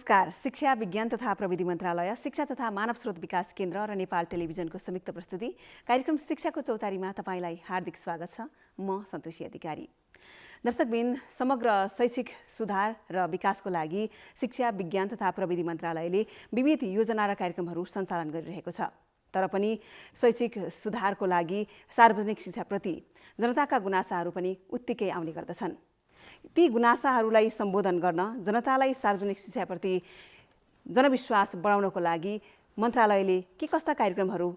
नमस्कार। शिक्षा विज्ञान तथा प्रविधि मन्त्रालय, शिक्षा तथा मानव स्रोत विकास केन्द्र र नेपाल टेलिभिजनको संयुक्त प्रस्तुति कार्यक्रम शिक्षाको चौतारीमा तपाईलाई हार्दिक स्वागत छ। म सन्तोषी अधिकारी। दर्शकबिन, समग्र शैक्षिक सुधार र विकासको लागि शिक्षा विज्ञान तथा प्रविधि मन्त्रालयले विविध योजना र कार्यक्रमहरू सञ्चालन गरिरहेको छ। तर पनि शैक्षिक सुधारको लागि सार्वजनिक शिक्षाप्रति जनताका गुनासाहरू पनि उत्तिकै आउने गर्दछन्। ती गुनासाहरूलाई सम्बोधन गर्न, जनतालाई सार्वजनिक शिक्षाप्रति जनविश्वास बढाउनको लागि मन्त्रालयले के कस्ता कार्यक्रमहरू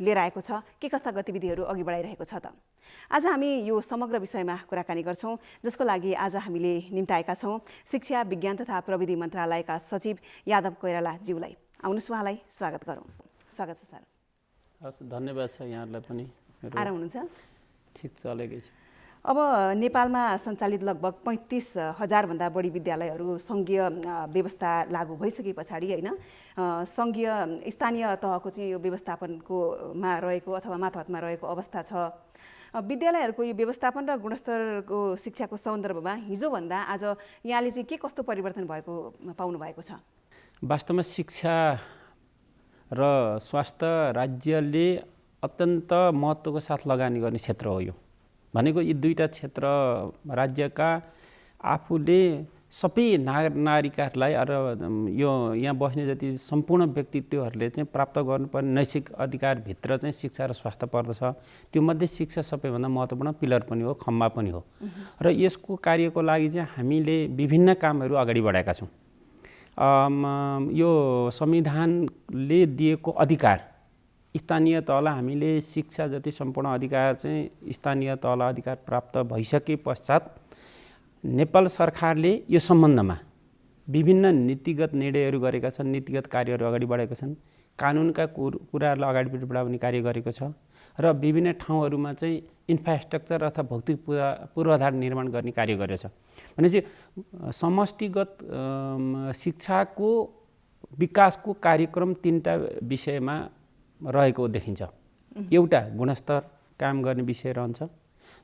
लिएर आएको छ, के कस्ता गतिविधिहरू अघि बढाइरहेको छ त? आज हामी यो समग्र विषयमा कुराकानी गर्छौँ, जसको लागि आज हामीले निम्ताएका छौँ शिक्षा विज्ञान तथा प्रविधि मन्त्रालयका सचिव यादव कोइरालाज्यूलाई। आउनुहोस्, उहाँलाई स्वागत गरौँ। स्वागत छ सर। हस्, धन्यवाद छ यहाँलाई पनि। आराम हुनुहुन्छ? ठिक चलेकै छ। अब नेपालमा सञ्चालित लगभग 35,000 भन्दा बढी विद्यालयहरू सङ्घीय व्यवस्था लागू भइसके पछाडि होइन सङ्घीय स्थानीय तहको चाहिँ यो व्यवस्थापनकोमा रहेको अथवा मातहतमा रहेको अवस्था छ। विद्यालयहरूको यो व्यवस्थापन र गुणस्तरको शिक्षाको सन्दर्भमा हिजोभन्दा आज यहाँले चाहिँ के कस्तो परिवर्तन भएको पाउनु भएको छ? वास्तवमा शिक्षा र स्वास्थ्य राज्यले अत्यन्त महत्त्वको साथ लगानी गर्ने क्षेत्र हो। यो भनेको यी दुईटा क्षेत्र राज्यका आफूले सबै नागरिकहरूलाई र यो यहाँ बस्ने जति सम्पूर्ण व्यक्तित्वहरूले चाहिँ प्राप्त गर्नुपर्ने नैतिक अधिकारभित्र चाहिँ शिक्षा र स्वास्थ्य पर्दछ। त्यो मध्ये शिक्षा सबैभन्दा महत्त्वपूर्ण पिलर पनि हो, खम्बा पनि हो। र यसको कार्यको लागि चाहिँ हामीले विभिन्न कामहरू अगाडि बढाएका छौँ। यो संविधानले दिएको अधिकार स्थानीय तहलाई हामीले शिक्षा जति सम्पूर्ण अधिकार चाहिँ स्थानीय तहलाई अधिकार प्राप्त भइसके पश्चात नेपाल सरकारले यो सम्बन्धमा विभिन्न नीतिगत निर्णयहरू गरेका छन्, नीतिगत कार्यहरू अगाडि बढाएका छन्, कानुनका कुराहरूलाई अगाडि बढाउने कार्य गरेको छ र विभिन्न ठाउँहरूमा चाहिँ इन्फ्रास्ट्रक्चर अथवा भौतिक पूर्वाधार निर्माण गर्ने कार्य गरेको छ। भनेपछि समष्टिगत शिक्षाको विकासको कार्यक्रम तीनटा विषयमा रहेको देखिन्छ। एउटा गुणस्तर काम गर्ने विषय रहन्छ,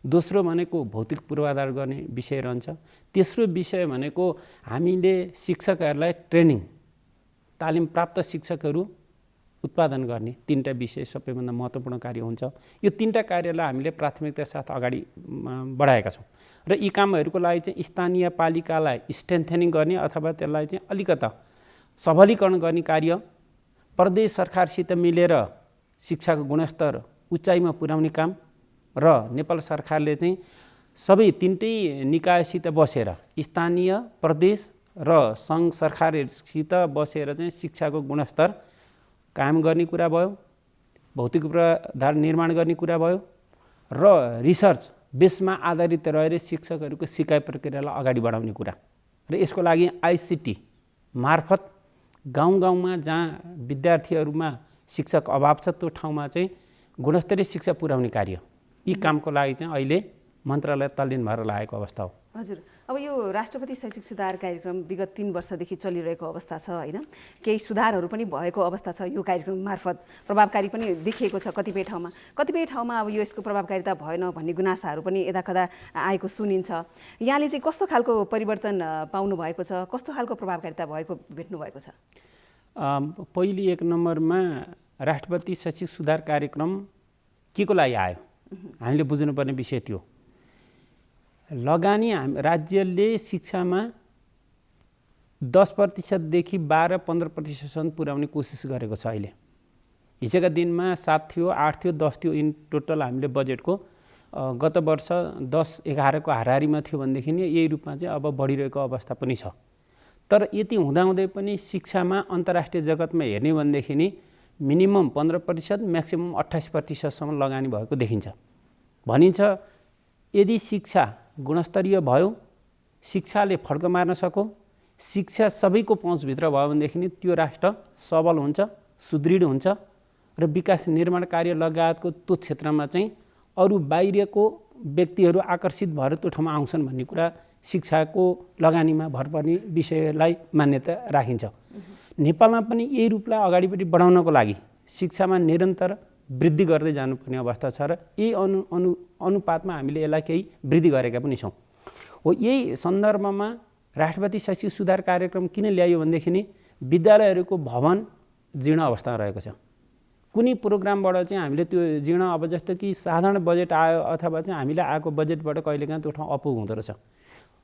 दोस्रो भनेको भौतिक पूर्वाधार गर्ने विषय रहन्छ, तेस्रो विषय भनेको हामीले शिक्षकहरूलाई ट्रेनिङ तालिम प्राप्त शिक्षकहरू उत्पादन गर्ने तीनटा विषय सबैभन्दा महत्त्वपूर्ण कार्य हुन्छ। यो तीनटा कार्यलाई हामीले प्राथमिकता साथ अगाडि बढाएका छौँ र यी कामहरूको लागि चाहिँ स्थानीय पालिकालाई स्ट्रेन्थनिङ गर्ने अथवा त्यसलाई चाहिँ अलिकता सबलीकरण गर्ने कार्य, प्रदेश सरकारसित मिलेर शिक्षाको गुणस्तर उचाइमा पुर्याउने काम र नेपाल सरकारले चाहिँ सबै तीनटै निकायसित बसेर स्थानीय, प्रदेश र सङ्घ सरकारसित बसेर चाहिँ शिक्षाको गुणस्तर कायम गर्ने कुरा भयो, भौतिक पूर्वाधार निर्माण गर्ने कुरा भयो र रिसर्च बेसमा आधारित रहेर शिक्षकहरूको सिकाइ प्रक्रियालाई अगाडि बढाउने कुरा र यसको लागि आइसिटी मार्फत गाउँ-गाउँमा जहाँ विद्यार्थीहरूमा शिक्षक अभाव छ त्यो ठाउँमा चाहिँ गुणस्तरीय शिक्षा पुर्याउने कार्य, यी कामको लागि चाहिँ अहिले मन्त्रालय तल्लीन भएर लागेको अवस्था हो। हजुर, अब यो राष्ट्रपति शैक्षिक सुधार कार्यक्रम विगत 3 वर्षदेखि चलिरहेको अवस्था छ होइन, केही सुधारहरू पनि भएको अवस्था छ। यो कार्यक्रम मार्फत प्रभावकारी पनि देखिएको छ कतिपय ठाउँमा अब यो यसको प्रभावकारिता भएन भन्ने गुनासाहरू पनि यदाकदा आएको सुनिन्छ। यहाँले चाहिँ कस्तो खालको परिवर्तन पाउनु भएको छ, कस्तो खालको प्रभावकारिता भएको भेट्नु भएको छ? पहिलो 1 नम्बरमा राष्ट्रपति शैक्षिक सुधार कार्यक्रम के को लागि आयो हामीले बुझ्नुपर्ने विषय थियो। लगानी राज्यले शिक्षामा 10% देखि 12-15% पुर्याउने कोसिस गरेको छ। अहिले हिजोका दिनमा 7 थियो, 8 थियो, 10 थियो, इन टोटल हामीले बजेटको गत वर्ष 10-11 को हाराहारीमा थियो भनेदेखि यही रूपमा चाहिँ अब बढिरहेको अवस्था पनि छ। तर यति हुँदाहुँदै पनि शिक्षामा अन्तर्राष्ट्रिय जगतमा हेर्ने भनेदेखि मिनिमम 15%, म्याक्सिमम 28%सम्म लगानी भएको देखिन्छ। भनिन्छ यदि शिक्षा गुणस्तरीय भयो, शिक्षाले फड्क मार्न सक्यो, शिक्षा सबैको पहुँचभित्र भयो भनेदेखि त्यो राष्ट्र सबल हुन्छ, सुदृढ हुन्छ र विकास निर्माण कार्य लगायतको त्यो क्षेत्रमा चाहिँ अरू बाहिरको व्यक्तिहरू आकर्षित भएर त्यो ठाउँमा आउँछन् भन्ने कुरा शिक्षाको लगानीमा भर पर्ने विषयलाई मान्यता राखिन्छ। नेपालमा पनि यही रूपलाई अगाडिपट्टि बढाउनको लागि शिक्षामा निरन्तर वृद्धि गर्दै जानुपर्ने अवस्था छ र यही अनुपातमा हामीले यसलाई केही वृद्धि गरेका पनि छौँ। हो यही सन्दर्भमा राष्ट्रपति शैक्षिक सुधार कार्यक्रम किन ल्यायो भनेदेखि नि विद्यालयहरूको भवन जीर्ण अवस्थामा रहेको छ। कुनै प्रोग्रामबाट चाहिँ हामीले त्यो जीर्ण अब जस्तो कि साधारण बजेट आयो अथवा चाहिँ हामीलाई आएको बजेटबाट कहिलेकाहीँ त्यो ठाउँ अपुग हुँदो रहेछ।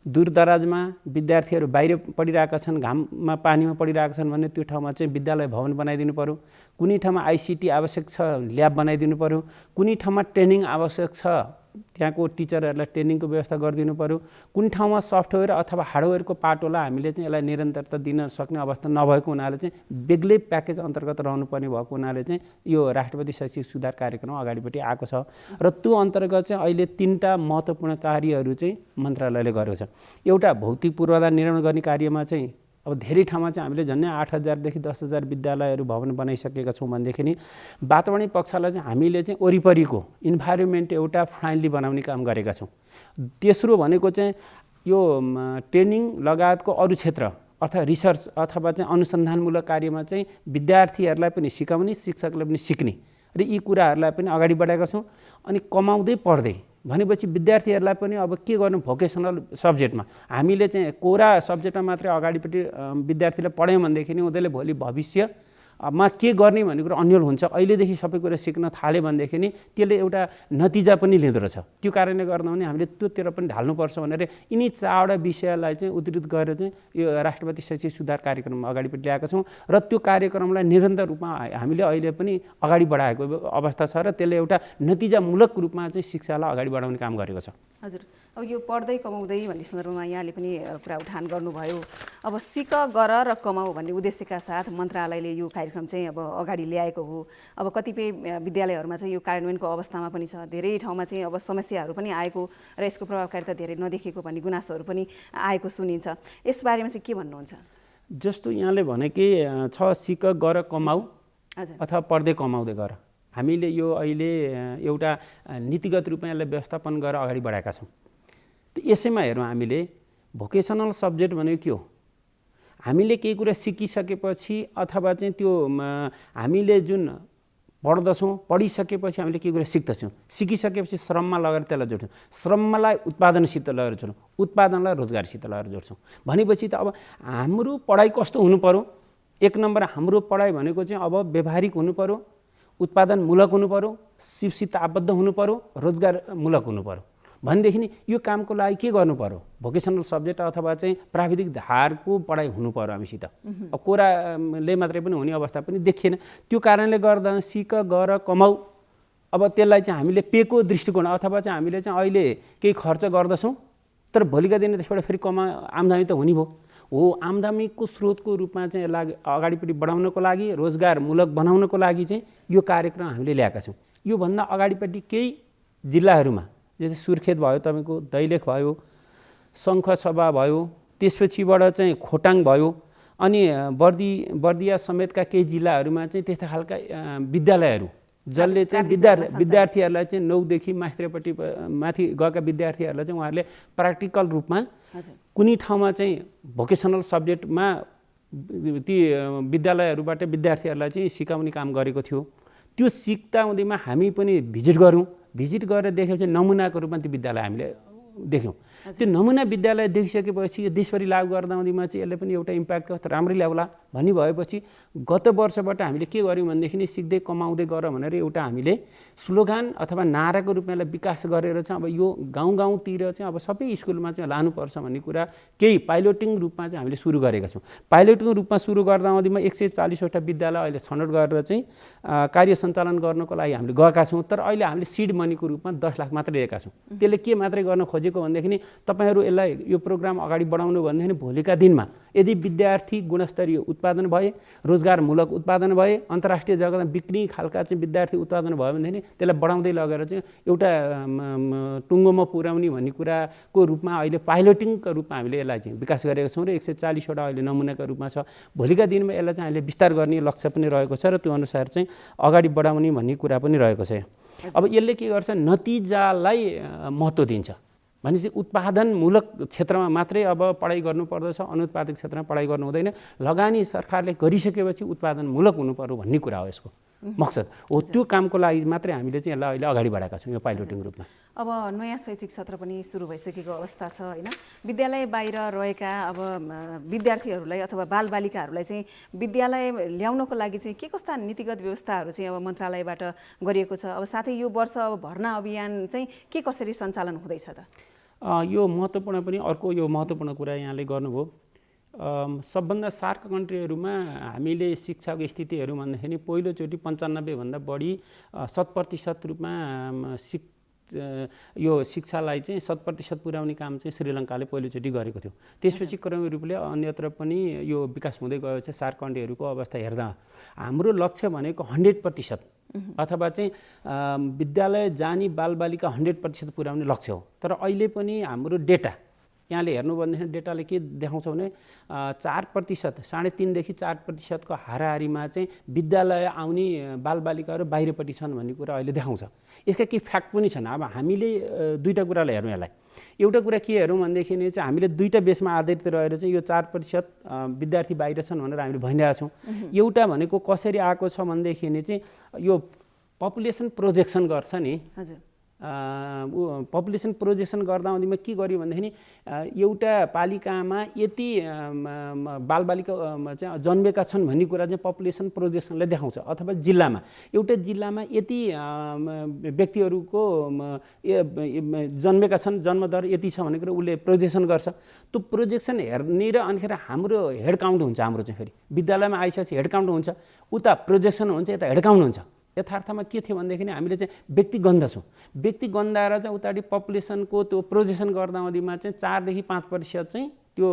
दूरदराजमा विद्यार्थीहरू बाहिर पढिरहेका छन्, घाममा पानीमा पढिरहेका छन् भने त्यो ठाउँमा चाहिँ विद्यालय भवन बनाइदिनु पर्यो। कुनै ठाउँमा आइसिटी आवश्यक छ, ल्याब बनाइदिनु पर्यो। कुनै ठाउँमा ट्रेनिङ आवश्यक छ, त्यहाँको टिचरहरूलाई ट्रेनिङको व्यवस्था गरिदिनु पर्यो। कुनै ठाउँमा सफ्टवेयर अथवा हार्डवेयरको पाटोलाई हामीले चाहिँ यसलाई निरन्तरता दिन सक्ने अवस्था नभएको हुनाले चाहिँ बेग्लै प्याकेज अन्तर्गत रहनुपर्ने भएको हुनाले चाहिँ यो राष्ट्रपति शैक्षिक सुधार कार्यक्रम अगाडिपट्टि आएको छ र त्यो अन्तर्गत चाहिँ अहिले 3टा महत्त्वपूर्ण कार्यहरू चाहिँ मन्त्रालयले गरेको छ। एउटा भौतिक पूर्वाधार निर्माण गर्ने कार्यमा चाहिँ अब धेरै ठाउँमा चाहिँ हामीले झन्डै 8,000 देखि 10,000 विद्यालयहरू भवन बनाइसकेका छौँ भनेदेखि नि वातावरणीय पक्षलाई चाहिँ हामीले चाहिँ वरिपरिको इन्भाइरोमेन्ट एउटा फ्रेन्डली बनाउने काम गरेका छौँ। तेस्रो भनेको चाहिँ यो ट्रेनिङ लगायतको अरू क्षेत्र अर्थात् रिसर्च अथवा चाहिँ अनुसन्धानमूलक कार्यमा चाहिँ विद्यार्थीहरूलाई पनि सिकाउने, शिक्षकले पनि सिक्ने र यी कुराहरूलाई पनि अगाडि बढाएका छौँ। अनि कमाउँदै पढ्दै भनेपछि विद्यार्थीहरूलाई पनि अब के गर्नु भोकेसनल सब्जेक्टमा हामीले चाहिँ कोरा सब्जेक्टमा मात्रै अगाडिपट्टि विद्यार्थीलाई पढ्यौँ भनेदेखि नि उनीहरूले भोलि भविष्यमा के गर्ने भन्ने कुरो अन्यल हुन्छ। अहिलेदेखि सबै कुरा सिक्न थाल्यो भनेदेखि नि त्यसले एउटा नतिजा पनि लिँदो रहेछ। त्यो कारणले गर्दा पनि हामीले त्योतिर पनि ढाल्नुपर्छ भनेर यिनी 4वटा विषयलाई चाहिँ उद्धृत गरेर चाहिँ यो राष्ट्रपति शैक्षिक सुधार कार्यक्रममा अगाडिपट्टि ल्याएका छौँ र त्यो कार्यक्रमलाई निरन्तर रूपमा हामीले अहिले पनि अगाडि बढाएको अवस्था छ र त्यसले एउटा नतिजामूलक रूपमा चाहिँ शिक्षालाई अगाडि बढाउने काम गरेको छ। हजुर, अब यो पढ्दै कमाउँदै भन्ने सन्दर्भमा यहाँले पनि कुरा उठान गर्नुभयो। अब सिक गर र कमाऊ भन्ने उद्देश्यका साथ मन्त्रालयले यो कार्यक्रम चाहिँ अब अगाडि ल्याएको हो। अब कतिपय विद्यालयहरूमा चाहिँ यो कार्यान्वयनको अवस्थामा पनि छ, धेरै ठाउँमा चाहिँ अब समस्याहरू पनि आएको र यसको प्रभावकारिता धेरै नदेखेको भन्ने गुनासोहरू पनि आएको सुनिन्छ। यसबारेमा चाहिँ के भन्नुहुन्छ? जस्तो यहाँले भने कि छ सिक गर कमाऊ अथवा पढ्दै कमाउँदै गर, हामीले यो अहिले एउटा नीतिगत रूपमा यसलाई व्यवस्थापन गरेर अगाडि बढाएका छौँ। यसैमा हेरौँ, हामीले भोकेसनल सब्जेक्ट भनेको के हो? हामीले केही कुरा सिकिसकेपछि अथवा चाहिँ त्यो हामीले जुन पढ्दछौँ, पढिसकेपछि हामीले केही कुरा सिक्दछौँ, सिकिसकेपछि श्रममा लगेर त्यसलाई जोड्छौँ, श्रमलाई उत्पादनसित लगेर जोड्छौँ, उत्पादनलाई रोजगारसित लगेर जोड्छौँ। भनेपछि त अब हाम्रो पढाइ कस्तो हुनु पर्यो? 1 नम्बर हाम्रो पढाइ भनेको चाहिँ अब व्यवहारिक हुनु पर्यो, उत्पादनमूलक हुनु पर्यो, सिपसित आबद्ध हुनु पर्यो, रोजगारमूलक हुनु पर्यो। भनेदेखि नि यो कामको लागि के गर्नु पर्यो? भोकेसनल सब्जेक्ट अथवा चाहिँ प्राविधिक धारको पढाइ हुनु पर्यो हामीसित। अब कोराले मात्रै पनि हुने अवस्था पनि देखिएन। त्यो कारणले गर्दा सिक गर कमाऊ, अब त्यसलाई चाहिँ हामीले पेको दृष्टिकोण अथवा चाहिँ हामीले चाहिँ अहिले केही खर्च गर्दछौँ तर भोलिका दिन त्यसबाट फेरि आम्दानी त हुने भयो हो। आम्दानीको स्रोतको रूपमा चाहिँ यसलाई अगाडिपट्टि बढाउनको लागि, रोजगारमूलक बनाउनको लागि चाहिँ यो कार्यक्रम हामीले ल्याएका छौँ। योभन्दा अगाडिपट्टि केही जिल्लाहरूमा जस्तै सुर्खेत भयो, तपाईँको दैलेख भयो, शङ्खसभा भयो, त्यसपछिबाट चाहिँ खोटाङ भयो, अनि बर्दिया समेतका केही जिल्लाहरूमा चाहिँ त्यस्ता खालका विद्यालयहरू जसले चाहिँ विद्यार्थीहरूलाई चाहिँ 9 देखि माथि गएका विद्यार्थीहरूलाई चाहिँ उहाँहरूले प्र्याक्टिकल रूपमा कुनै ठाउँमा चाहिँ भोकेसनल सब्जेक्टमा ती विद्यालयहरूबाट विद्यार्थीहरूलाई चाहिँ सिकाउने काम गरेको थियो। त्यो सिक्दा हुँदैमा हामी पनि भिजिट गऱ्यौँ। भिजिट गरेर देखेपछि नमुनाको रूपमा त्यो विद्यालय हामीले देख्यौँ। त्यो नमुना विद्यालय देखिसकेपछि यो देशभरि लागू गर्दा हुँदैमा चाहिँ यसले पनि एउटा इम्प्याक्ट राम्रै ल्याउला भन्ने भएपछि गत वर्षबाट हामीले के गर्यौँ भनेदेखि सिक्दै कमाउँदै गर भनेर एउटा हामीले स्लोगान अथवा नाराको रूपमा यसलाई विकास गरेर चाहिँ अब यो गाउँ-गाउँतिर चाहिँ अब सबै स्कुलमा चाहिँ लानुपर्छ भन्ने कुरा केही पाइलोटिङ रूपमा चाहिँ हामीले सुरु गरेका छौँ। पाइलोटिङ रूपमा सुरु गर्दा हुँदैमा 140वटा विद्यालय अहिले छनौट गरेर चाहिँ कार्य सञ्चालन गर्नको लागि हामीले गएका छौँ। तर अहिले हामीले सिड मनीको रूपमा 10 लाख मात्रै दिएका छौँ। त्यसले के मात्रै गर्न खोजेको भनेदेखि तपाईहरू यसलाई यो प्रोग्राम अगाडि बढाउनु भनेदेखि भोलिका दिनमा यदि विद्यार्थी गुणस्तरीय उत्पादन भए, रोजगारमूलक उत्पादन भए, अन्तर्राष्ट्रिय जगतमा बिक्री खालका चाहिँ विद्यार्थी उत्पादन भयो भनेदेखि त्यसलाई बढाउँदै लगेर चाहिँ एउटा टुङ्गोमा पुर्याउने भन्ने कुराको रूपमा अहिले पाइलोटिङको रूपमा हामीले यसलाई चाहिँ विकास गरेका छौँ र 140वटा अहिले नमुनाको रूपमा छ। भोलिका दिनमा यसलाई चाहिँ हामीले विस्तार गर्ने लक्ष्य पनि रहेको छ र त्यो अनुसार चाहिँ अगाडि बढाउने भन्ने कुरा पनि रहेको छ। अब यसले के गर्छ, नतिजालाई महत्त्व दिन्छ। भनेपछि उत्पादनमूलक क्षेत्रमा मात्रै अब पढाइ गर्नुपर्दछ, अनुत्पादक क्षेत्रमा पढाइ गर्नु हुँदैन। लगानी सरकारले गरिसकेपछि उत्पादनमूलक हुनु पर्यो भन्ने कुरा हो यसको। मकसद हो। त्यो कामको लागि मात्रै हामीले चाहिँ यसलाई अहिले अगाडि बढाएका छौँ यो पाइलोटिङ रूपमा। अब नयाँ शैक्षिक सत्र पनि सुरु भइसकेको अवस्था छ होइन। विद्यालय बाहिर रहेका अब विद्यार्थीहरूलाई अथवा बालबालिकाहरूलाई चाहिँ विद्यालय ल्याउनको लागि चाहिँ के कस्ता नीतिगत व्यवस्थाहरू चाहिँ अब मन्त्रालयबाट गरिएको छ? अब साथै यो वर्ष अब भर्ना अभियान चाहिँ के कसरी सञ्चालन हुँदैछ त? यो महत्त्वपूर्ण पनि अर्को यो महत्त्वपूर्ण कुरा यहाँले गर्नुभयो। सबभन्दा सार्क कन्ट्रीहरूमा हामीले शिक्षाको स्थितिहरू भन्दाखेरि पहिलोचोटि 95 भन्दा बढी 100% रूपमा यो शिक्षालाई चाहिँ 100% पुर्याउने काम चाहिँ श्रीलङ्काले पहिलोचोटि गरेको थियो। त्यसपछि क्रमिक रूपले अन्यत्र पनि यो विकास हुँदै गएको छ। सार्क कन्ट्रीहरूको अवस्था हेर्दा हाम्रो लक्ष्य भनेको 100% अथवा चाहिँ विद्यालय जाने बालबालिका 100% पुर्याउने लक्ष्य हो। तर अहिले पनि हाम्रो डेटा यहाँले हेर्नु भन्दाखेरि डेटाले के देखाउँछ भने 4%, 3.5 देखि 4% को हाराहारीमा चाहिँ विद्यालय आउने बालबालिकाहरू बाहिरपट्टि छन् भन्ने कुरा अहिले देखाउँछ। यसका केही फ्याक्ट पनि छन्। अब हामीले दुईटा कुरालाई हेरौँ यसलाई। एउटा कुरा के हेरौँ भनेदेखि चाहिँ हामीले दुईटा बेसमा आधारित रहेर चाहिँ यो 4% विद्यार्थी बाहिर छन् भनेर हामीले भनिरहेका छौँ। एउटा भनेको कसरी आएको छ भनेदेखि चाहिँ यो पपुलेसन प्रोजेक्सन गर्छ नि। हजुर, पपुलेसन प्रोजेक्सन गर्दामा के गर्यो भन्दाखेरि एउटा पालिकामा यति बालबालिका चाहिँ जन्मेका छन् भन्ने कुरा चाहिँ पपुलेसन प्रोजेक्सनले देखाउँछ। अथवा जिल्लामा एउटा जिल्लामा यति व्यक्तिहरूको जन्मेका छन्, जन्मदर यति छ भन्ने कुरा उसले प्रोजेक्सन गर्छ। त्यो प्रोजेक्सन हेर्ने र अनिखेर हाम्रो हेड काउन्ट हुन्छ। हाम्रो चाहिँ फेरि विद्यालयमा आइसकेपछि हेड काउन्ट हुन्छ, उता प्रोजेक्सन हुन्छ, यता हेड काउन्ट हुन्छ। यथार्थमा के थियो भनेदेखि हामीले चाहिँ व्यक्ति गन्धाछौँ। व्यक्ति गन्धाएर चाहिँ उतापट्टि पपुलेसनको त्यो प्रोजेक्सन गर्दामा चाहिँ 4 देखि 5% चाहिँ त्यो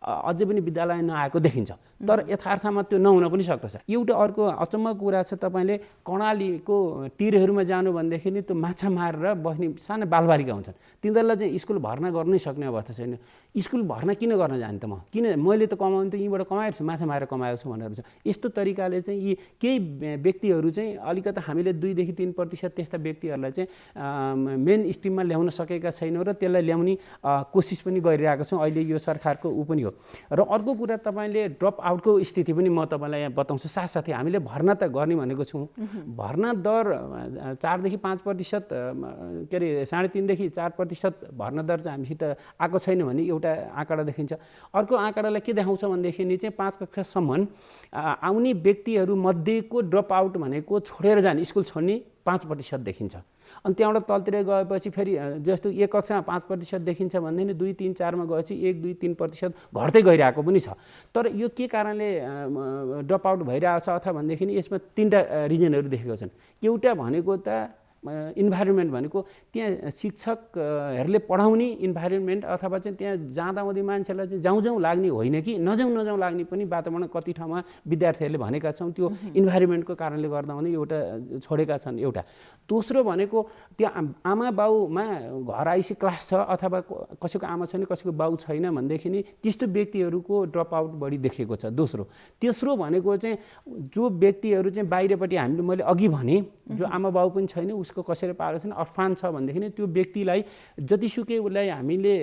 अझै पनि विद्यालय नआएको देखिन्छ। तर यथार्थमा त्यो नहुन पनि सक्दछ। एउटा अर्को अचम्मको कुरा छ, तपाईँले कर्णालीको टिरहरूमा जानु भनेदेखि त्यो माछा मारेर बस्ने सानो बालबालिका हुन्छन्। तिनीहरूलाई चाहिँ स्कुल भर्ना गर्नै सक्ने अवस्था छैन। स्कुल भर्ना किन गर्न जाने त? किन मैले त कमाउनु त यहीँबाट कमाएको छु, माछा मारेर कमाएको छु भनेर छ। यस्तो तरिकाले चाहिँ यी केही व्यक्तिहरू चाहिँ अलिकति हामीले 2 देखि 3% त्यस्ता व्यक्तिहरूलाई चाहिँ मेन स्ट्रिममा ल्याउन सकेका छैनौँ र त्यसलाई ल्याउने कोसिस पनि गरिरहेका छौँ। अहिले यो सरकारको पनि हो। र अर्को कुरा तपाईँले ड्रप आउटको स्थिति पनि म तपाईँलाई यहाँ बताउँछु। साथसाथै हामीले भर्ना त गर्ने भनेको छौँ। भर्ना दर 4 देखि 5%, के अरे 3.5 देखि 4% भर्ना दर चाहिँ हामीसित आएको छैन भन्ने एउटा आँकडा देखिन्छ। अर्को आँकडालाई के देखाउँछ भनेदेखि चाहिँ 5 कक्षासम्म आउने व्यक्तिहरू मध्येको ड्रप आउट भनेको छोडेर जाने, स्कुल छोड्ने 5% देखिन्छ। अनि त्यहाँबाट तलतिर गएपछि फेरि जस्तो 1 कक्षामा 5% देखिन्छ भनेदेखि 2, 3, 4मा गएपछि 1, 2, 3% घट्दै गइरहेको पनि छ। तर यो के कारणले ड्रप आउट भइरहेको छ अथवा भनेदेखि यसमा 3टा रिजनहरू देखेको छन्। एउटा भनेको त इन्भाइरोमेन्ट भनेको त्यहाँ शिक्षकहरूले पढाउने इन्भाइरोमेन्ट अथवा चाहिँ त्यहाँ जाँदाउँदै मान्छेलाई चाहिँ जाउँ लाग्ने होइन कि नजाउँ लाग्ने पनि वातावरण कति ठाउँमा विद्यार्थीहरूले भनेका छौँ। त्यो इन्भाइरोमेन्टको कारणले गर्दा पनि एउटा छोडेका छन्। एउटा दोस्रो भनेको त्यहाँ आमा बाउमा घर आइसी क्लास छ अथवा कसैको आमा छैन, कसैको बाउ छैन भनेदेखि त्यस्तो व्यक्तिहरूको ड्रप आउट बढी देखेको छ। तेस्रो भनेको चाहिँ जो व्यक्तिहरू चाहिँ बाहिरपट्टि हामीले मैले अघि भने जो आमा बाउ पनि छैन, उसको कसैले पाएको छैन, अर्फान छ भनेदेखि त्यो व्यक्तिलाई जतिसुकै उसलाई हामीले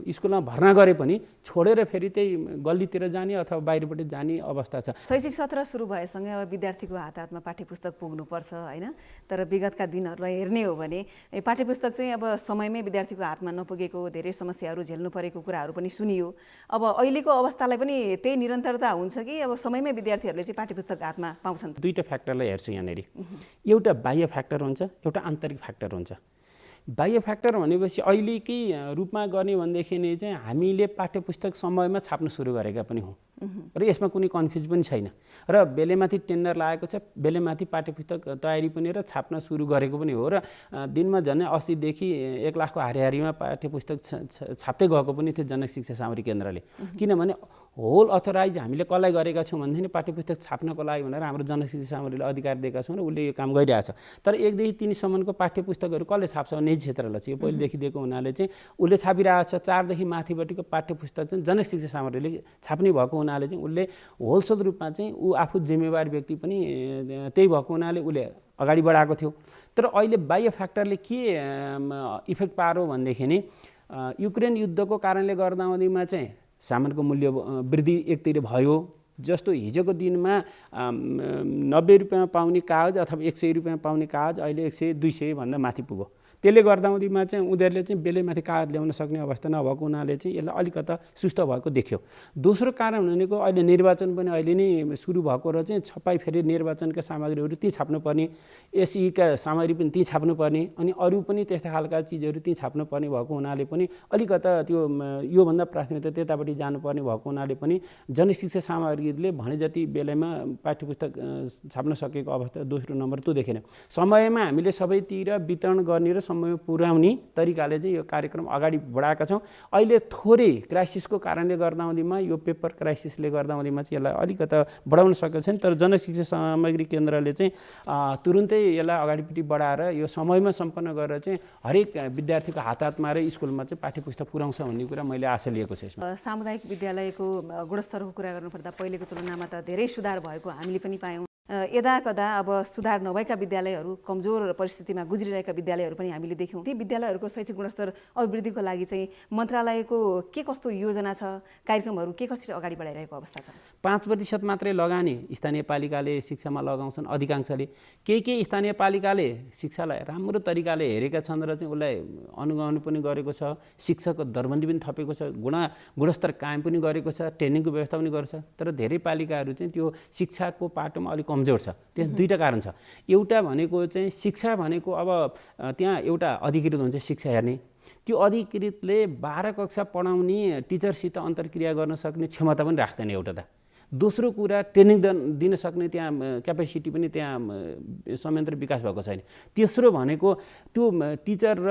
स्कुलमा भर्ना गरे पनि छोडेर फेरि त्यही गल्लीतिर जाने अथवा बाहिरपट्टि जाने अवस्था छ। शैक्षिक सत्र सुरु भएसँगै अब विद्यार्थीको हातमा पाठ्यपुस्तक पुग्नुपर्छ होइन। तर विगतका दिनहरूलाई हेर्ने हो भने पाठ्यपुस्तक चाहिँ अब समयमै विद्यार्थीको हातमा नपुगेको, धेरै समस्याहरू झेल्नु परेको कुराहरू पनि सुनियो। अब अहिलेको अवस्थालाई पनि त्यही निरन्तरता हुन्छ कि अब समयमै विद्यार्थीहरूले चाहिँ पाठ्यपुस्तक हातमा पाउँछन्? दुईटा फ्याक्टरलाई हेर्छु यहाँनिर। एउटा बाह्य फ्याक्टर हुन्छ, एउटा आन्तरिक फ्याक्टर हुन्छ। बाह्य फ्याक्टर भनेपछि अहिलेकै रूपमा गर्ने भनेदेखि चाहिँ हामीले पाठ्यपुस्तक समयमा छाप्न सुरु गरेका पनि हौँ र यसमा कुनै कन्फ्युज पनि छैन। र बेलेमाथि टेन्डर लागेको छ, बेलेमाथि पाठ्यपुस्तक तयारी पनि र छाप्न सुरु गरेको पनि हो। र दिनमा झन्डै 80 देखि 1 लाखको हारिहारीमा पाठ्यपुस्तक छाप्दै गएको पनि थियो जनक शिक्षा सामग्री केन्द्रले। किनभने होल अथोराइज हामीले कसलाई गरेका छौँ भनेदेखि पाठ्यपुस्तक छाप्नको लागि भनेर हाम्रो जनक शिक्षा सामग्रीले अधिकार दिएका छौँ र उसले यो काम गरिरहेछ। तर 1 देखि 3 सम्मको पाठ्यपुस्तकहरू कसले छाप्छ? निजी क्षेत्रलाई चाहिँ यो पहिलेदेखि दिएको हुनाले चाहिँ उसले छापिरहेको छ। 4 देखि माथिपट्टिको पाठ्यपुस्तक चाहिँ जनक शिक्षा सामग्रीले छाप्ने भएको हुनाले चाहिँ उसले होलसेल रूपमा चाहिँ ऊ आफू जिम्मेवार व्यक्ति पनि त्यही भएको हुनाले उसले अगाडि बढाएको थियो। तर अहिले बाह्य फ्याक्टरले के इफेक्ट पार्यो भनेदेखि युक्रेन युद्धको कारणले गर्दामा चाहिँ सामानको मूल्य वृद्धि एकतिर भयो, जस्तो हिजोको दिनमा 90 रुपियाँमा पाउने कागज अथवा 100 रुपियाँमा पाउने कागज अहिले 100 200 भन्दा माथि पुग्यो। त्यसले गर्दामा चाहिँ उनीहरूले चाहिँ बेलैमाथि कागज ल्याउन सक्ने अवस्था नभएको हुनाले चाहिँ यसलाई अलिकता सुस्त भएको देखियो। दोस्रो कारण भनेको अहिले निर्वाचन पनि अहिले नै सुरु भएको र चाहिँ छपाई फेरि निर्वाचनका सामग्रीहरू ती छाप्नुपर्ने, एसईका सामग्री पनि ती छाप्नुपर्ने, अनि अरू पनि त्यस्ता खालका चिजहरू ती छाप्नुपर्ने भएको हुनाले पनि अलिकता त्यो योभन्दा प्राथमिकता त्यतापट्टि जानुपर्ने भएको हुनाले पनि जनशिक्षा सामग्रीले भने जति बेलैमा पाठ्यपुस्तक छाप्न सकेको अवस्था दोस्रो नम्बर त्यो देखेन। समयमा हामीले सबैतिर वितरण गर्ने र समयमा पुर्याउने तरिकाले चाहिँ यो कार्यक्रम अगाडि बढाएका छौँ। अहिले थोरै क्राइसिसको कारणले गर्दाहुँदैमा यो पेपर क्राइसिसले गर्दाहुँदैमा चाहिँ यसलाई अलिकता बढाउन सकेको छैन। तर जनशिक्षा सामग्री केन्द्रले चाहिँ तुरुन्तै यसलाई अगाडिपट्टि बढाएर यो समयमा सम्पन्न गरेर चाहिँ हरेक विद्यार्थीको हातमा र स्कुलमा चाहिँ पाठ्यपुस्तक पुर्याउँछ भन्ने कुरा मैले आशा लिएको छु। सामुदायिक विद्यालयको गुणस्तरको कुरा गर्नुपर्दा पहिलेको तुलनामा त धेरै सुधार भएको हामीले पनि पायौँ। यदाकदा अब सुधार नभएका विद्यालयहरू, कमजोर परिस्थितिमा गुज्रिरहेका विद्यालयहरू पनि हामीले देख्यौँ। ती विद्यालयहरूको शैक्षिक गुणस्तर अभिवृद्धिको लागि चाहिँ मन्त्रालयको के कस्तो योजना छ, कार्यक्रमहरू के कसरी अगाडि बढाइरहेको अवस्था छ? 5% मात्रै लगानी स्थानीय पालिकाले शिक्षामा लगाउँछन् अधिकांशले। केही स्थानीय पालिकाले शिक्षालाई राम्रो तरिकाले हेरेका छन् र चाहिँ उसलाई अनुगमन पनि गरेको छ, शिक्षकको दरबन्दी पनि थपेको छ, गुणस्तर कायम पनि गरेको छ, ट्रेनिङको व्यवस्था पनि गर्छ। तर धेरै पालिकाहरू चाहिँ त्यो शिक्षाको पाटोमा अलिक कमजोर छ। त्यहाँ दुईटा कारण छ। एउटा भनेको चाहिँ शिक्षा भनेको अब त्यहाँ एउटा अधिकृत हुन्छ शिक्षा हेर्ने, त्यो अधिकृतले 12 कक्षा पढाउने टिचरसित अन्तर्क्रिया गर्न सक्ने क्षमता पनि राख्दैन एउटा त। दोस्रो कुरा ट्रेनिङ दिन सक्ने त्यहाँ क्यापेसिटी पनि त्यहाँ संयन्त्र विकास भएको छैन। तेस्रो भनेको त्यो टिचर र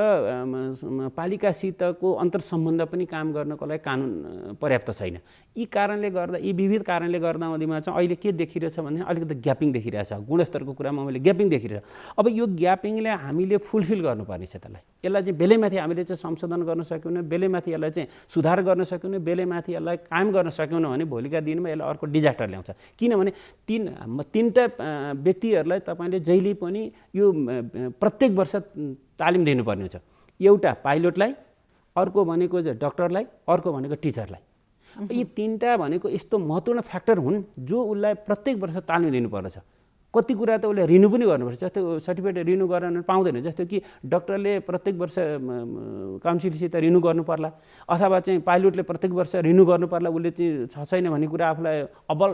पालिकासितको अन्तर्सम्बन्ध पनि काम गर्नको लागि कानुन पर्याप्त छैन। यी कारणले गर्दा, यी विविध कारणले गर्दामा चाहिँ अहिले के देखिरहेछ भने अलिकति ग्यापिङ देखिरहेछ। गुणस्तरको कुरामा मैले ग्यापिङ देखिरहेछ। अब यो ग्यापिङलाई हामीले फुलफिल गर्नुपर्ने छ। यसलाई चाहिँ बेलैमाथि हामीले चाहिँ संशोधन गर्न सक्यौँ, बेलैमाथि यसलाई चाहिँ सुधार गर्न सक्यौँ, बेलैमाथि यसलाई कायम गर्न सक्यौँ भने भोलिका दिनमा यसलाई अर्को डिजास्टर ल्याउँछ। किनभने तीनटा व्यक्तिहरूलाई तपाईँले जहिले पनि यो प्रत्येक वर्ष तालिम दिनुपर्ने हुन्छ। एउटा पाइलटलाई, अर्को भनेको चाहिँ डक्टरलाई, अर्को भनेको टिचरलाई। यी तीनटा भनेको यस्तो महत्त्वपूर्ण फ्याक्टर हुन् जो उसलाई प्रत्येक वर्ष तालिम दिनुपर्दछ। कति कुरा त उसले रिन्यू पनि गर्नुपर्छ। जस्तो सर्टिफिकेट रिन्यू गरेर पाउँदैन। जस्तो कि डक्टरले प्रत्येक वर्ष काउन्सिलसित रिन्यू गर्नु पर्ला, अथवा चाहिँ पाइलटले प्रत्येक वर्ष रिन्यू गर्नु पर्ला, उसले चाहिँ छ छैन भन्ने कुरा आफूलाई अब्बल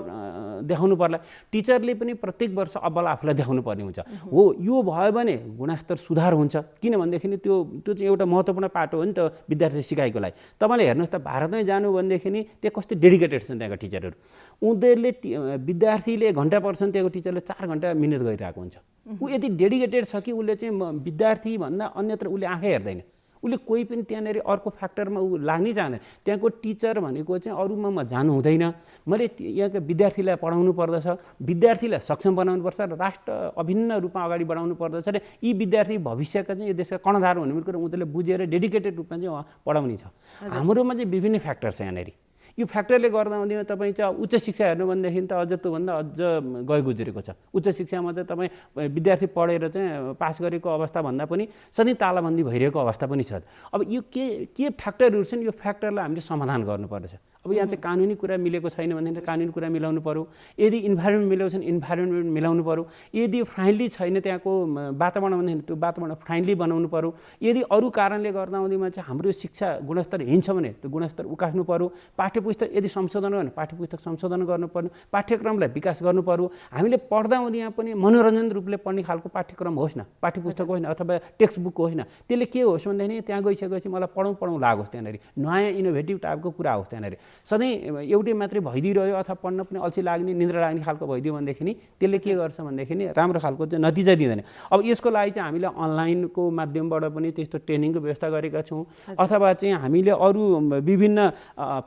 देखाउनु पर्ला। टिचरले पनि प्रत्येक वर्ष अब्बल आफूलाई देखाउनु पर्ने हुन्छ। हो, यो भयो भने गुणस्तर सुधार हुन्छ। किनभनेदेखि त्यो चाहिँ एउटा महत्त्वपूर्ण पाटो हो नि त विद्यार्थी सिकाइको लागि। तपाईँले हेर्नुहोस् त, भारतमै जानु भनेदेखि त्यहाँ कस्तो डेडिकेटेड छन् त्यहाँका टिचरहरू। उनीहरूले विद्यार्थीले घन्टा पढ्छन्, त्यहाँको टिचरले 4 घन्टा मिहिनेत गरिरहेको हुन्छ। ऊ यति डेडिकेटेड छ कि उसले चाहिँ विद्यार्थीभन्दा अन्यत्र उसले आँखै हेर्दैन। उसले कोही पनि त्यहाँनिर अर्को फ्याक्टरमा ऊ लाग्नै चाहँदैन। त्यहाँको टिचर भनेको चाहिँ अरूमा जानु हुँदैन। मैले यहाँका विद्यार्थीलाई पढाउनु पर्दछ, विद्यार्थीलाई सक्षम बनाउनु पर्छ र राष्ट्र अभिन्न रूपमा अगाडि बढाउनु पर्दछ र यी विद्यार्थी भविष्यका चाहिँ यो देशका कर्णधार हुने कुरा उनीहरूले बुझेर डेडिकेटेड रूपमा चाहिँ पढाउने छ। हाम्रोमा चाहिँ विभिन्न फ्याक्टर छ यहाँनिर। यो फ्याक्टरले गर्दा तपाईँ चाहिँ उच्च शिक्षा हेर्नु भनेदेखि त अझ त्योभन्दा अझ गए गुज्रेको छ। उच्च शिक्षामा चाहिँ तपाईँ विद्यार्थी पढेर चाहिँ पास गरेको अवस्थाभन्दा पनि सधैँ तालाबन्दी भइरहेको अवस्था पनि छ। अब यो के फ्याक्टरहरू छन्, यो फ्याक्टरलाई हामीले समाधान गर्नुपर्दछ। अब यहाँ चाहिँ कानुनी कुरा मिलेको छैन भनेदेखि कानुनी कुरा मिलाउनु पऱ्यो। यदि इन्भाइरोमेन्ट मिलेको छैन इन्भाइरोमेन्ट मिलाउनु पऱ्यो। यदि फ्रेन्डली छैन त्यहाँको वातावरण भनेदेखि त्यो वातावरण फ्रेन्डली बनाउनु पऱ्यो। यदि अरू कारणले गर्दामा चाहिँ हाम्रो शिक्षा गुणस्तर हिँड्छ भने त्यो गुणस्तर उकास्नु पऱ्यो। पाठ्यपुस्तक यदि संशोधन हो भने पाठ्यपुस्तक संशोधन गर्नुपर्ने, पाठ्यक्रमलाई विकास गर्नु पऱ्यो। हामीले पढ्दा यहाँ पनि मनोरञ्जन रूपले पढ्ने खालको पाठ्यक्रम होस् न, पाठ्यपुस्तक होइन अथवा टेक्स्ट बुक होइन। त्यसले के होस् भनेदेखि त्यहाँ गइसकेपछि मलाई पढौँ लागोस्, त्यहाँनिर नयाँ इनोभेटिभ टाइपको कुरा होस्। त्यहाँनिर सधैँ एउटै मात्रै भइदिइरह्यो अथवा पढ्न पनि अल्छी लाग्ने, निन्द्रा लाग्ने खालको भइदियो भनेदेखि त्यसले के गर्छ भनेदेखि राम्रो खालको चाहिँ नतिजा दिँदैन। अब यसको लागि चाहिँ हामीले अनलाइनको माध्यमबाट पनि त्यस्तो ट्रेनिङको व्यवस्था गरेका छौँ, अथवा चाहिँ हामीले अरू विभिन्न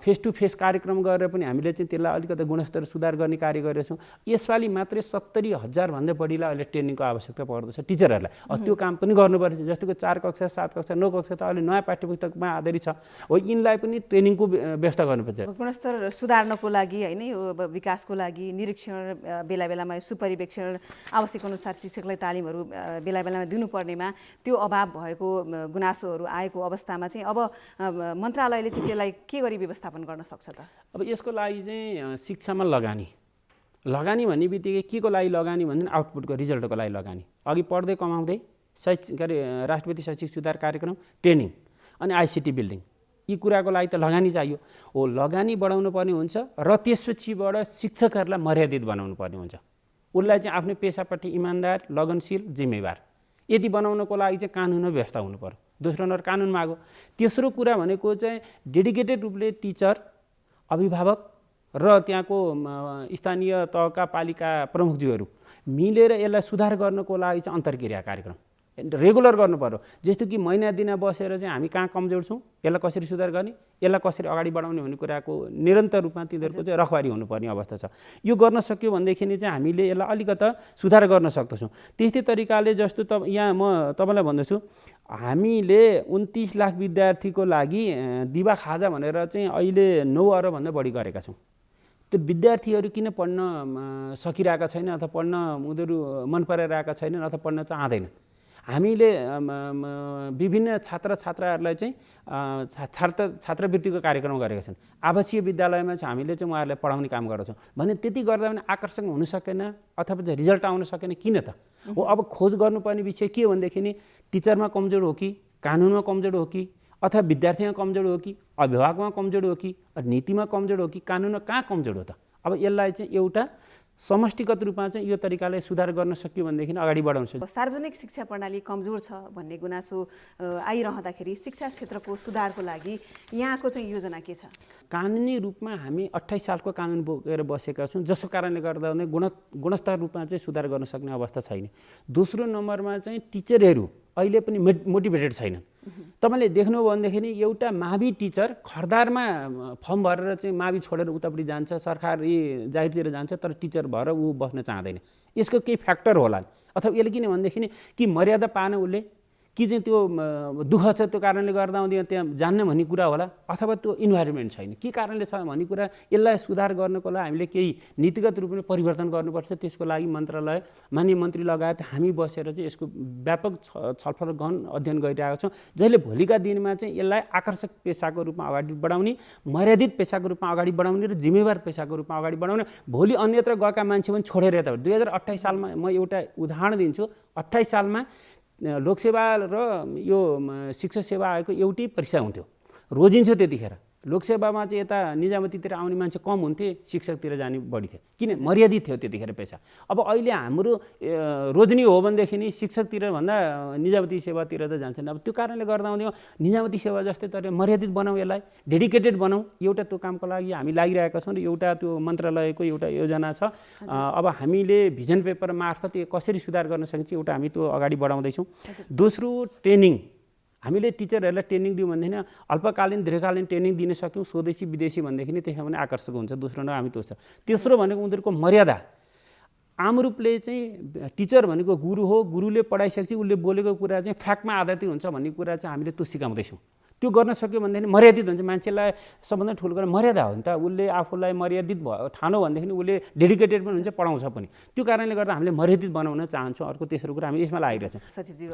फेस टु फेस कार्यक्रम गरेर पनि हामीले चाहिँ त्यसलाई अलिकति गुणस्तर सुधार गर्ने कार्य गरेका छौँ। यसपालि मात्रै 70,000 भन्दा बढीलाई अहिले ट्रेनिङको आवश्यकता पर्दछ टिचरहरूलाई। त्यो काम पनि गर्नुपर्छ। जस्तो कि 4 कक्षा 7 कक्षा 9 कक्षा त अहिले नयाँ पाठ्यपुस्तकमा आधारित छ। हो, यिनलाई पनि ट्रेनिङको व्यवस्था गर्नुपर्छ। गुणस्तर सुधार्नको लागि होइन, यो विकासको लागि निरीक्षण बेला बेलामा सुपरिवेक्षण, आवश्यक अनुसार शिक्षकलाई तालिमहरू बेला बेलामा दिनुपर्नेमा त्यो अभाव भएको गुनासोहरू आएको अवस्थामा चाहिँ अब मन्त्रालयले चाहिँ त्यसलाई के गरी व्यवस्थापन गर्न सक्छ त? अब यसको लागि चाहिँ शिक्षामा लगानी लगानी भन्ने बित्तिकै के को लागि लगानी भन्दा आउटपुटको रिजल्टको लागि लगानी। अघि पढ्दै कमाउँदै राष्ट्रपति शैक्षिक सुधार कार्यक्रम, ट्रेनिङ अनि आइसिटी बिल्डिङ, यी कुराको लागि त लगानी चाहियो। हो, लगानी बढाउनु पर्ने हुन्छ र त्यसपछिबाट शिक्षकहरूलाई मर्यादित बनाउनु पर्ने हुन्छ। उसलाई चाहिँ आफ्नो पेसापट्टि इमान्दार, लगनशील, जिम्मेवार यदि बनाउनको लागि चाहिँ कानुन व्यवस्था हुनु पर्यो। दोस्रो नम्बर कानुन मागो। तेस्रो कुरा भनेको चाहिँ डेडिकेटेड रूपले टिचर, अभिभावक र त्यहाँको स्थानीय तहका पालिका प्रमुखज्यूहरू मिलेर यसलाई सुधार गर्नको लागि चाहिँ अन्तर्क्रिया कार्यक्रम रेगुलर गर्नु पर्यो। जस्तो कि महिना दिन बसेर चाहिँ हामी कहाँ कमजोर छौँ, यसलाई कसरी सुधार गर्ने, यसलाई कसरी अगाडि बढाउने भन्ने कुराको निरन्तर रूपमा तिनीहरूको चाहिँ रखवारी हुनुपर्ने अवस्था छ। यो गर्न सक्यो भनेदेखि चाहिँ हामीले यसलाई अलिकता सुधार गर्न सक्दछौँ। त्यस्तै तरिकाले जस्तो यहाँ म तपाईँलाई भन्दछु, हामीले 29 लाख विद्यार्थीको लागि दिवा खाजा भनेर चाहिँ अहिले 9 अरबभन्दा बढी गरेका छौँ। त्यो विद्यार्थीहरू किन पढ्न सकिरहेका छैन अथवा पढ्न उनीहरू मन पराइरहेका छैनन् अथवा पढ्न चाहँदैन। हामीले विभिन्न छात्रछात्राहरूलाई चाहिँ छात्रवृत्तिको कार्यक्रम गरेका छन्। आवासीय विद्यालयमा चाहिँ हामीले चाहिँ उहाँहरूलाई पढाउने काम गर्छौँ भने त्यति गर्दा पनि आकर्षक हुन सकेन अथवा चाहिँ रिजल्ट आउन सकेन। किन त हो, अब खोज गर्नुपर्ने विषय के हो भनेदेखि टिचरमा कमजोर हो कि, कानुनमा कमजोर हो कि, अथवा विद्यार्थीमा कमजोर हो कि, अभिभावकमा कमजोर हो कि, नीतिमा कमजोर हो कि, कानुनमा कहाँ कमजोर हो त। अब यसलाई चाहिँ एउटा समष्टिगत रूपमा चाहिँ यो तरिकाले सुधार गर्न सक्यो भनेदेखि अगाडि बढाउन सक्यो। सार्वजनिक शिक्षा प्रणाली कमजोर छ भन्ने गुनासो आइरहँदाखेरि शिक्षा क्षेत्रको सुधारको लागि यहाँको चाहिँ योजना के छ? कानुनी रूपमा हामी 28 सालको कानुन बोकेर बसेका छौँ, जसको कारणले गर्दा गुणस्तर रूपमा चाहिँ सुधार गर्न सक्ने अवस्था छैन। दोस्रो नम्बरमा चाहिँ टिचरहरू अहिले पनि मोटिभेटेड छैनन्। तपाईँले देख्नुभयो भनेदेखि एउटा मावि टिचर खरदारमा फर्म भरेर चाहिँ मावि छोडेर उतापट्टि जान्छ, सरकारी जागिरतिर जान्छ, तर टिचर भएर ऊ बस्न चाहँदैन। यसको केही फ्याक्टर होला अथवा यसले किन भनेदेखि कि मर्यादा पाएन उसले, कि चाहिँ त्यो दुःख छ त्यो कारणले गर्दा त्यहाँ जान्न भन्ने कुरा होला, अथवा त्यो इन्भाइरोमेन्ट छैन, के कारणले छ भन्ने कुरा। यसलाई सुधार गर्नको लागि हामीले केही नीतिगत रूपले परिवर्तन गर्नुपर्छ। त्यसको लागि मन्त्रालय, माननीय मन्त्री लगायत हामी बसेर चाहिँ यसको व्यापक छलफल गहन अध्ययन गरिरहेका छौँ, जसले भोलिका दिनमा चाहिँ यसलाई आकर्षक पेसाको रूपमा अगाडि बढाउने, मर्यादित पेसाको रूपमा अगाडि बढाउने र जिम्मेवार पेसाको रूपमा अगाडि बढाउने। भोलि अन्यत्र गएका मान्छे पनि छोडेर यता 2028 सालमा म एउटा उदाहरण दिन्छु। 28 सालमा लोकसेवा र यो शिक्षा सेवा आयोगको एउटै परीक्षा हुन्थ्यो, रोजिन्थ्यो। त्यतिखेर लोकसेवामा चाहिँ यता निजामतीतिर आउने मान्छे कम हुन्थे, शिक्षकतिर जाने बढी थियो, किन मर्यादित थियो त्यतिखेर पेसा। अब अहिले हाम्रो रोज्ने हो भनेदेखि शिक्षकतिर भन्दा निजामती सेवातिर त जान्छन्। अब त्यो कारणले गर्दा निजामती सेवा जस्तै तर मर्यादित बनाऊ, यसलाई डेडिकेटेड बनाऊ। एउटा त्यो कामको लागि हामी लागिरहेका छौँ र एउटा त्यो मन्त्रालयको एउटा योजना छ। अब हामीले भिजन पेपर मार्फत कसरी सुधार गर्न सकिन्छ एउटा हामी त्यो अगाडि बढाउँदैछौँ। दोस्रो ट्रेनिङ, हामीले टिचरहरूलाई ट्रेनिङ दियौँ भनेदेखि अल्पकालीन दीर्घकालीन ट्रेनिङ दिन सक्यौँ, स्वदेशी विदेशी भनेदेखि त्यसमा पनि आकर्षक हुन्छ। दोस्रो न हामी त्यो छ। तेस्रो भनेको उनीहरूको मर्यादा। आम रूपले चाहिँ टिचर भनेको गुरु हो, गुरुले पढाइसकेपछि उसले बोलेको कुरा चाहिँ फ्याक्टमा आधारित हुन्छ भन्ने कुरा चाहिँ हामीले त्यो सिकाउँदैछौँ। त्यो गर्न सक्यो भनेदेखि मर्यादित हुन्छ। मान्छेलाई सबभन्दा ठुलो कुरा मर्यादा हो नि त। उसले आफूलाई मर्यादित ठानो भनेदेखि उसले डेडिकेटेड पनि हुन्छ, पढाउँछ पनि। त्यो कारणले गर्दा हामीले मर्यादित बनाउन चाहन्छौँ। अर्को तेस्रो कुरा हामी यसमा लागिरहेछौँ। सचिवजी,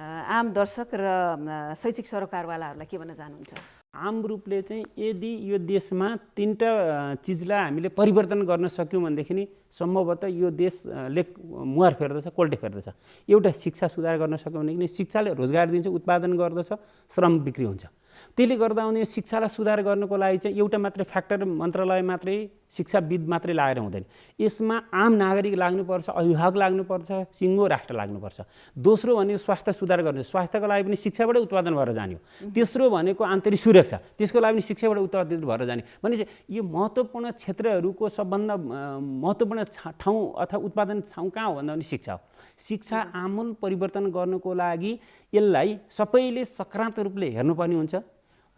आम दर्शक र शैक्षिक सरोकारवालाहरूलाई के भन्न चाहनुहुन्छ? आम रूपले चाहिँ यदि यो देशमा 3टा चिजलाई हामीले परिवर्तन गर्न सक्यौँ भनेदेखि सम्भवतः यो देशले मुहार फेर्दछ, कोल्टे फेर्दछ। एउटा शिक्षा सुधार गर्न सक्यौँ भनेदेखि शिक्षाले रोजगार दिन्छ, उत्पादन गर्दछ, श्रम बिक्री हुन्छ। त्यसले गर्दा शिक्षालाई सुधार गर्नको लागि चाहिँ एउटा मात्रै फ्याक्टर मन्त्रालय मात्रै, शिक्षाविद मात्रै लागेर हुँदैन। यसमा आम नागरिक लाग्नुपर्छ, अभिभावक लाग्नुपर्छ, सिङ्गो राष्ट्र लाग्नुपर्छ। दोस्रो भनेको स्वास्थ्य सुधार गर्नु, स्वास्थ्यको लागि पनि शिक्षाबाटै उत्पादन भएर जाने हो। तेस्रो भनेको आन्तरिक सुरक्षा, त्यसको लागि पनि शिक्षाबाट उत्पादित भएर जाने। भनेपछि यो महत्त्वपूर्ण क्षेत्रहरूको सबभन्दा महत्त्वपूर्ण ठाउँ अथवा उत्पादन ठाउँ कहाँ हो भन्दा पनि शिक्षा हो। शिक्षा आमूल परिवर्तन गर्नको लागि यसलाई सबैले सकारात्मक रूपले हेर्नुपर्ने हुन्छ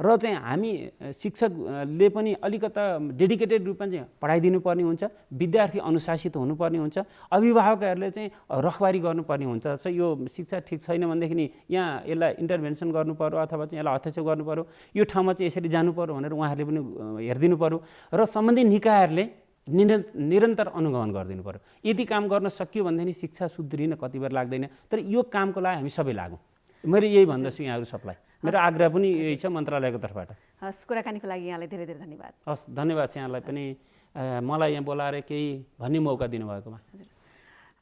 र चाहिँ हामी शिक्षकले पनि अलिकता डेडिकेटेड रूपमा चाहिँ पढाइदिनु पर्ने हुन्छ, विद्यार्थी अनुशासित हुनुपर्ने हुन्छ, अभिभावकहरूले चाहिँ रखबारी गर्नुपर्ने हुन्छ। यो शिक्षा ठिक छैन भनेदेखि यहाँ यसलाई इन्टरभेन्सन गर्नु पर्यो अथवा चाहिँ यसलाई हस्तक्षेप गर्नु पर्यो, यो ठाउँमा चाहिँ यसरी जानु पर्यो भनेर उहाँहरूले पनि हेरिदिनु पर्यो र सम्बन्धित निकायहरूले निरन्तर अनुगमन गरिदिनु पर्यो। यदि काम गर्न सकियो भनेदेखि शिक्षा सुध्रिन कति बेर लाग्दैन। तर यो कामको लागि हामी सबै लागौँ। मैले यही भन्दछु यहाँहरू सबलाई। मेरो आग्रह पनि यही छ मन्त्रालयको तर्फबाट। हस्, कुराकानीको लागि यहाँलाई धेरै धेरै धन्यवाद। हस्, धन्यवाद छ यहाँलाई पनि मलाई यहाँ बोलाएर केही भन्ने मौका दिनुभएकोमा। हजुर।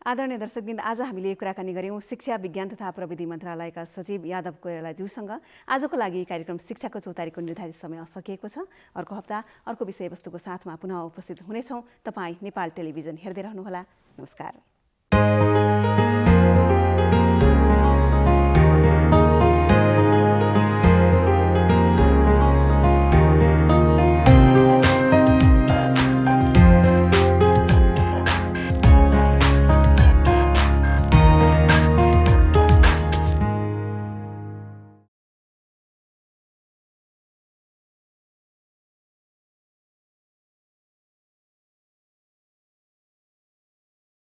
आदरणीय दर्शकवृन्द, आज हामीले कुराकानी गऱ्यौँ शिक्षा विज्ञान तथा प्रविधि मन्त्रालयका सचिव यादव कोइरालाज्यूसँग। आजको लागि कार्यक्रम शिक्षाको चौतारीको निर्धारित समय सकिएको छ। अर्को हप्ता अर्को विषयवस्तुको साथमा पुनः उपस्थित हुनेछौँ। तपाईँ नेपाल टेलिभिजन हेर्दै रहनुहोला। नमस्कार।